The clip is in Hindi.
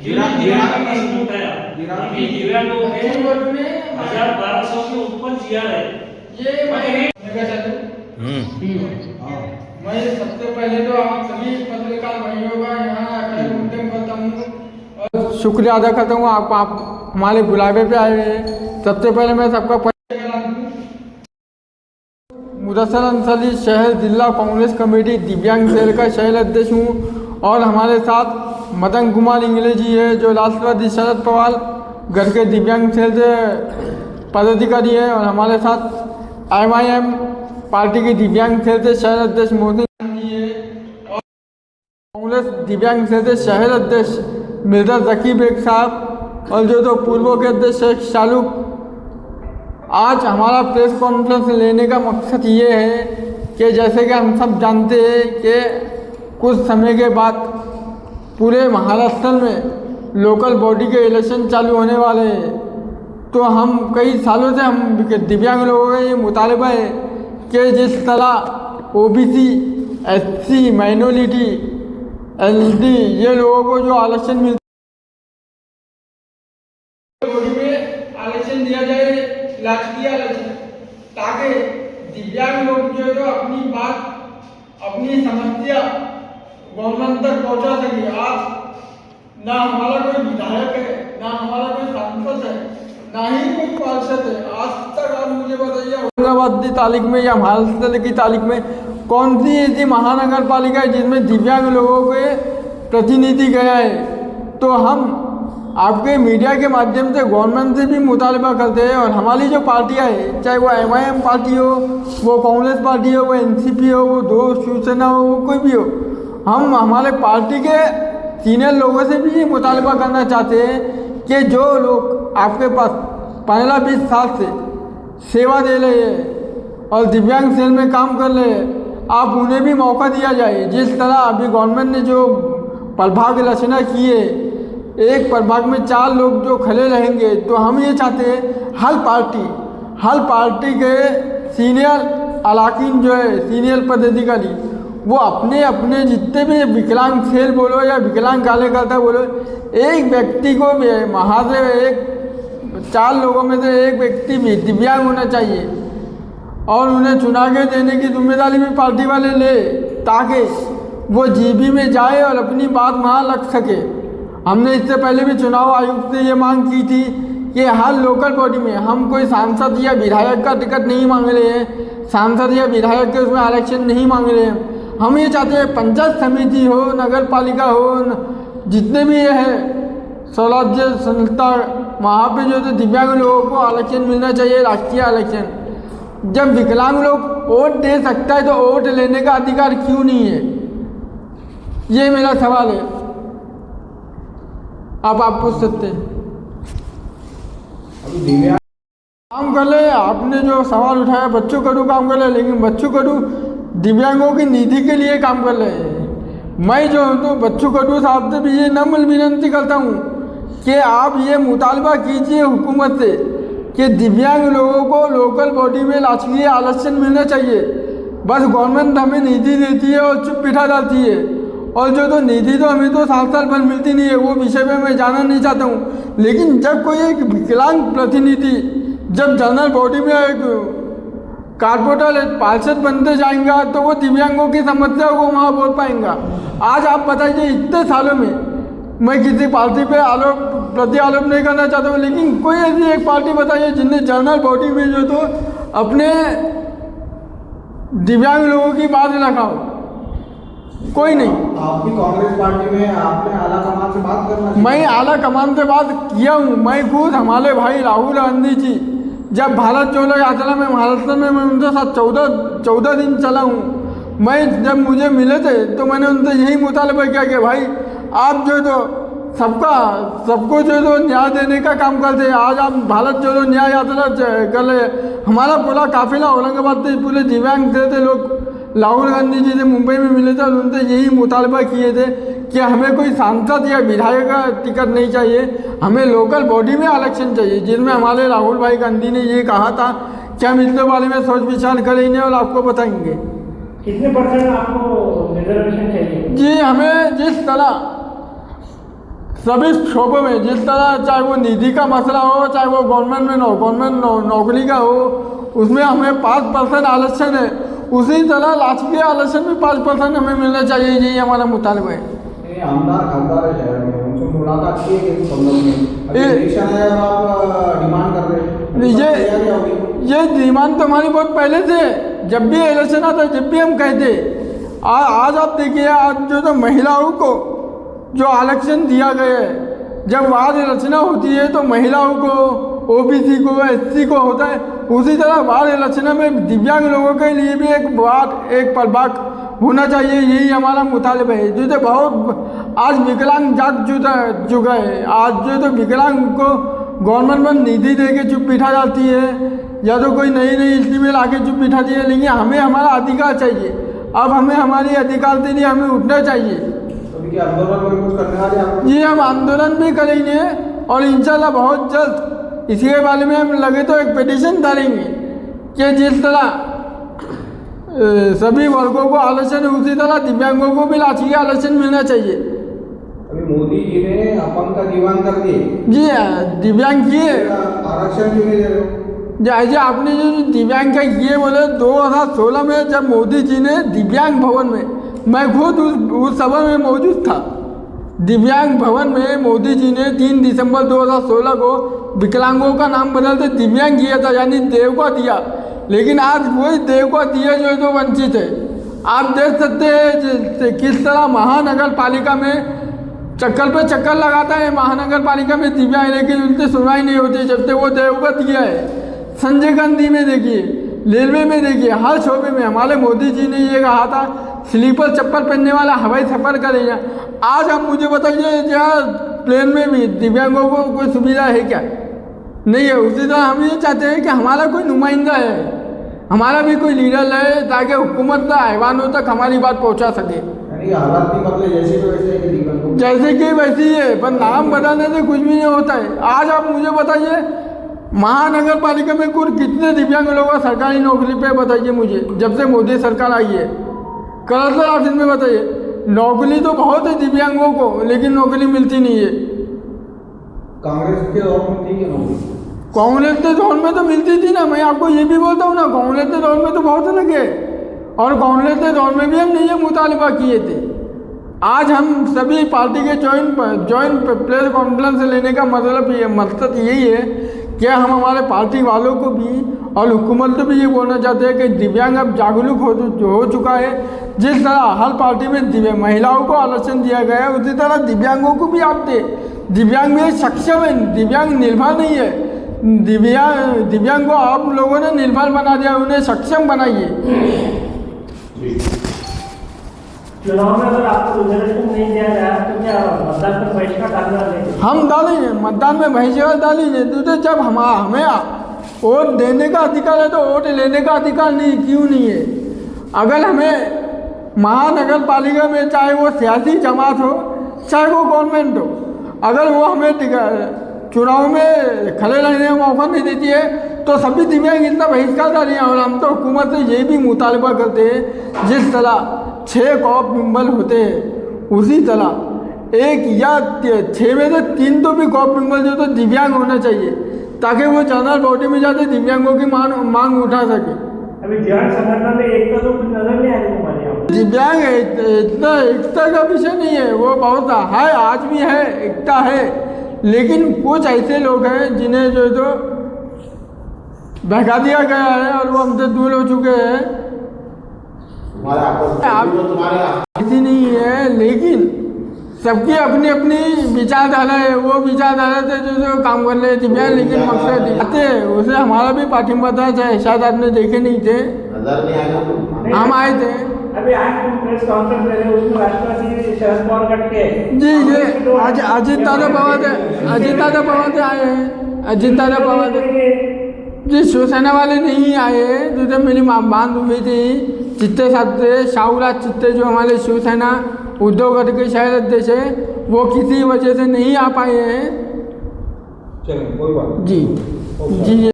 जीरा का प्रश्न उठाया कि दिव्यांग लोगों के 1200 के ऊपर जीआर है। ये मैं सबसे पहले तो आप सभी पत्रकार भाइयों का यहाँ आकर उद्यम करता हूँ और शुक्रिया अदा करता हूँ आप हमारे बुलावे पे आए हैं। सबसे पहले मैं सबका परिचय करा दूँ। मुदस्सर अंसारी शहर जिला कांग्रेस कमेटी दिव्यांग सेल का शहर अध्यक्ष हूँ और हमारे साथ मदन कुमार इंगले जी है जो राष्ट्रवादी शरद पवार घर के दिव्यांग सेल से पदाधिकारी है और हमारे साथ IYM पार्टी के दिव्यांग सेल से शहर अध्यक्ष मोदी जी है और कांग्रेस दिव्यांग सेल से शहर अध्यक्ष मिर्जा जकी बेग साहब और जो तो पूर्व के अध्यक्ष शेख शालूक। आज हमारा प्रेस कॉन्फ्रेंस लेने का मकसद ये है कि जैसे कि हम सब जानते हैं कि कुछ समय के बाद पूरे महाराष्ट्र में लोकल बॉडी के इलेक्शन चालू होने वाले हैं। तो हम कई सालों से हम दिव्यांग लोगों का ये मुतालबा है कि जिस तरह OBC SC माइनॉरिटी LD ये लोगों को जो आरक्षण मिलता है बॉडी में आरक्षण दिया जाए, राजकीय आरक्षण, ताकि दिव्यांग लोग जो है तो अपनी बात अपनी समस्या गवर्नमेंट तक पहुंचा सके। आज ना हमारा कोई विधायक है, ना हमारा कोई सांसद है, ना ही कोई पार्षद है। आज तक आप मुझे बताइए औरंगाबाद की तारीख में या महाराष्ट्र की तारीख में कौन सी ऐसी महानगर पालिका है जिसमें दिव्यांग लोगों के प्रतिनिधि गया है। तो हम आपके मीडिया के माध्यम से गवर्नमेंट से भी मुतालबा करते हैं और हमारी जो पार्टियां हैं, चाहे वो IYM पार्टी हो, वो कांग्रेस पार्टी हो, वो NCP हो, वो दो शिवसेना हो, वो कोई भी हो, हम हमारे पार्टी के सीनियर लोगों से भी ये मुतालबा करना चाहते हैं कि जो लोग आपके पास 15-20 साल से सेवा दे रहे हैं और दिव्यांग सेल में काम कर रहे हैं, आप उन्हें भी मौका दिया जाए। जिस तरह अभी गवर्नमेंट ने जो प्रभाग रचना की है, एक प्रभाग में 4 लोग जो खड़े रहेंगे, तो हम ये चाहते हैं हर पार्टी के सीनियर अलाकीन जो है सीनियर पदाधिकारी वो अपने अपने जितने भी विकलांग सेल बोलो या विकलांग कार्यकर्ता बोलो, एक व्यक्ति को महादेव एक 4 लोगों में से एक व्यक्ति भी दिव्यांग होना चाहिए और उन्हें चुना के देने की जिम्मेदारी भी पार्टी वाले ले, ताकि वो जीबी में जाए और अपनी बात वहाँ रख सके। हमने इससे पहले भी चुनाव आयुक्त से ये मांग की थी कि हर लोकल बॉडी में हम कोई सांसद या विधायक का टिकट नहीं मांग रहे हैं, सांसद या विधायक के उसमें आरक्षण नहीं मांग रहे हैं। हम ये चाहते हैं पंचायत समिति हो, नगर पालिका हो, जितने भी ये है स्वराज्य संस्था, वहाँ पे जो तो दिव्यांग लोगों को आरक्षण मिलना चाहिए, राष्ट्रीय आरक्षण। जब विकलांग लोग वोट दे सकता है तो वोट लेने का अधिकार क्यों नहीं है, ये मेरा सवाल है। आप पूछ सकते हैं। काम कर ले, आपने जो सवाल उठाया बच्चों करूँ काम कर ले, लेकिन बच्चों करूँ दिव्यांगों की निधि के लिए काम कर रहे हैं। मैं जो हूँ तो बच्चों करूँ साहब से भी ये नम्र विनती करता हूँ कि आप ये मुतालबा कीजिए हुकूमत से कि दिव्यांग लोगों को लोकल बॉडी में राजकीय आरक्षण मिलना चाहिए। बस गवर्नमेंट हमें निधि देती है और चुप बिठा जाती है, और जो तो निधि तो हमें तो साल भर मिलती नहीं है, वो विषय में मैं जाना नहीं चाहता हूँ। लेकिन जब कोई एक विकलांग प्रतिनिधि जब जनरल बॉडी में एक कारपोरेटर पार्षद बनते जाएंगा तो वो दिव्यांगों की समस्या को वहाँ बोल पाएंगा। आज आप बताइए, इतने सालों में मैं किसी पार्टी पे प्रति आरोप नहीं करना चाहता हूँ, लेकिन कोई ऐसी एक पार्टी बताइए जिनने जनरल बॉडी में जो तो अपने दिव्यांग लोगों की बात रखा हो। कोई नहीं। आपकी कांग्रेस पार्टी में आपने आला कमान से बात करना चाहिए। मैं आला कमान से बात किया हूँ। मैं खुद हमारे भाई राहुल गांधी जी जब भारत जोड़ो यात्रा में महाराष्ट्र में मैं उनके साथ 14 दिन चला हूँ। मैं जब मुझे मिले थे तो मैंने उनसे यही मुतालबा किया कि भाई आप जो तो सबको जो तो न्याय देने का काम करते हैं। आज आप भारत जोड़ो न्याय यात्रा कर रहे। हमारा पूरा काफिला औरंगाबाद से पूरे दिव्यांग थे लोग राहुल गांधी जी से मुंबई में मिले थे और उनसे यही मुतालबा किए थे कि हमें कोई सांसद या विधायक का टिकट नहीं चाहिए, हमें लोकल बॉडी में आरक्षण चाहिए। जिसमें हमारे राहुल भाई गांधी ने ये कहा था कि हम इसके बारे में सोच विचार करेंगे और आपको बताएंगे। कितने % आपको रिजर्वेशन चाहिए? जी, हमें जिस तरह सभी शोबों में जिस तरह चाहे वो निधि का मसला हो, चाहे वो गवर्नमेंट में नौकरी का हो, उसमें हमें 5% आरक्षण है, उसी तरह राजकीय आरक्षण भी 5% हमें मिलना चाहिए, यही हमारा मुतालबा है। आमदार खासदार है शहर में, उनसे मुलाकात की है इस संबंध में? अभी इलेक्शन है और आप डिमांड कर रहे हैं, ये डिमांड तो हमारी बहुत पहले से, जब भी इलेक्शन आता जब भी हम कहते। आज आप देखिए, आज जो महिलाओं को जो आरक्षण दिया गया है, जब वार्ड रचना होती है तो महिलाओं को, ओबीसी को, एससी को होता है, उसी तरह वार्ड रचना में दिव्यांग लोगों के लिए भी एक वार्ड, एक प्रभाग होना चाहिए, यही हमारा मुतालिबा है। जो बहुत आज विकलांग जाग चुका है, आज जो विकलांग को गवर्नमेंट में निधि दे के चुप बिठा जाती है, या तो कोई नई स्थिति में ला के चुप बिठाती है, लेकिन हमें हमारा अधिकार चाहिए। अब हमें हमारी अधिकार के लिए हमें उठना चाहिए। आंदोलन में कुछ करने वाले आप? जी, हम आंदोलन भी करेंगे और इंशाल्लाह बहुत जल्द इसके बारे में हम लगे तो एक पिटीशन डालेंगे कि जिस तरह सभी वर्गों को आरक्षण, उसी तरह दिव्यांगों को भी राजकीय आरक्षण मिलना चाहिए। अभी मोदी जी ने अपंग का दीवान कर दिए। जी, दिव्यांग किए आरक्षण क्यों नहीं दे रहे? जैसे आपने जो दिव्यांग का किए बोले, 2016 में जब मोदी जी ने दिव्यांग भवन में, मैं खुद उस सभा में मौजूद था, दिव्यांग भवन में मोदी जी ने 3 दिसंबर 2016 को विकलांगों का नाम बदलते दिव्यांग किया था, यानी देव को दिया। लेकिन आज वही देव को दिया जो वंचित है। आप देख सकते हैं किस तरह महानगर पालिका में चक्कर पे चक्कर लगाता है महानगर पालिका में दिव्यांग, लेकिन उनकी सुनवाई नहीं होती जब तक वो देव को दिया है। संजय गांधी में देखिए, रेलवे में देखिए, हर शोबे में हमारे मोदी जी ने ये कहा था स्लीपर चप्पल पहनने वाला हवाई सफ़र करेगा। आज आप मुझे बताइए, जहाँ प्लेन में भी दिव्यांगों को कोई सुविधा है क्या? नहीं है। उसी तरह हम ये चाहते हैं कि हमारा कोई नुमाइंदा है, हमारा भी कोई लीडर है, ताकि हुकूमत का ऐवानों तक हमारी बात पहुँचा सके। हालात नहीं बदले, जैसे कि वैसे जैसे कि वैसे ही है, पर नाम बदलने से कुछ भी नहीं होता है। आज आप मुझे बताइए, महानगर पालिका में कुल कितने दिव्यांग लोगों सरकारी नौकरी पे बताइए मुझे, जब से मोदी सरकार आई है। कलेक्टर ऑफिस में बताइए, नौकरी तो बहुत है दिव्यांगों को, लेकिन नौकरी मिलती नहीं है। कांग्रेस के दौर में थी नौकरी? कांग्रेस के दौर में तो मिलती थी ना, मैं आपको ये भी बोलता हूँ ना, कांग्रेस के दौर में तो बहुत अलग है, और कांग्रेस के दौर में भी हमने ये मुतालिबा किए थे। आज हम सभी पार्टी के जॉइंट प्रेस कॉन्फ्रेंस लेने का मकसद यही है कि हम हमारे पार्टी वालों को भी और हुकूमत को भी ये बोलना चाहते हैं कि दिव्यांग अब जागरूक हो चुका है। जिस तरह हर पार्टी में महिलाओं को आरक्षण दिया गया है, उसी तरह दिव्यांगों को भी आप दे। दिव्यांग में सक्षम है, दिव्यांग निर्भर नहीं है। दिव्यांग को आप लोगों ने निर्भर बना दिया, उन्हें सक्षम बनाइए। चुनाव में अगर आपको रिजर्वेशन नहीं दिया जाए तो क्या मतदान पर बहिष्कार डालना है? हम डालेंगे, मतदान में बहिष्कार डालेंगे। तो जब हमें वोट देने का अधिकार है तो वोट लेने का अधिकार नहीं क्यों नहीं है? अगर हमें महानगर पालिका में, चाहे वो सियासी जमात हो चाहे वो गवर्नमेंट हो, अगर वो हमें चुनाव में खड़े रहने का मौका नहीं देती है तो सभी दिव्यांग इतना बहिष्कार डालिए। और हम तो हुकूमत से ये भी मुतालबा करते हैं, जिस तरह 6 कॉप मेंबर होते हैं, उसी तरह 1 या 6 में से 3 तो भी कॉप मेंबर जो तो दिव्यांग होना चाहिए, ताकि वो जनरल बॉडी में जाते दिव्यांगों की मांग उठा सके। अभी दिव्यांग संगठन में एकता तो कुछ नजर नहीं आ रही हमारे यहाँ। दिव्यांग इतना एकता का विषय नहीं है, वो बहुत है, आज भी है, एकता है, लेकिन कुछ ऐसे लोग हैं जिन्हें जो तो बहका दिया गया है और वो हमसे दूर हो चुके हैं। ऐसी नहीं है, लेकिन सबकी अपनी अपनी विचारधारा है, वो विचारधारा से जो काम कर रहे हैं दिव्यांग, लेकिन मकसद आते हैं उसे हमारा भी पाठिंबा था, चाहे शायद आपने देखे नहीं थे, हम आए थे। अभी आज प्रेस कॉन्फ्रेंस ले रहे हैं, उसमें राष्ट्रपति शरद पवार कट के जी आज अजित दादा पवार आए हैं। अजित दादा पवार जी शिवसेना वाले नहीं आए, जो जब मेरी बात हुई थी चित्ते साहब से, शाहूराज चित्ते जो हमारे शिवसेना उद्धव गढ़ के शहर अध्यक्ष है, वो किसी वजह से नहीं आ पाए हैं। चलो कोई बात जी जी।